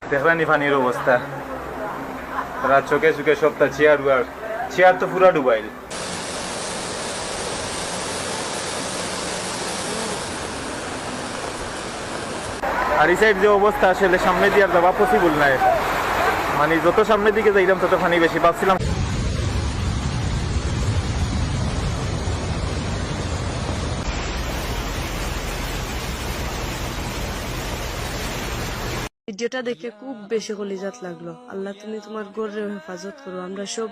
দেখলানি পানির অবস্থা, রাত চোখে চোখে সপ্তাহ চেয়ার চেয়ার তো পুরা ডুবাইল। আর এই সাইড যে অবস্থা, আসলে সামনে দিয়ে আর যাওয়া পসিবল নাই। মানে যত সামনের দিকে যাইলাম তত পানি বেশি। ভাবছিলাম ভিডিওটা দেখে খুব বেশি কলিজাত লাগলো। আল্লাহ তুমি তোমার গর্রে হেফাজত করো, আমরা সব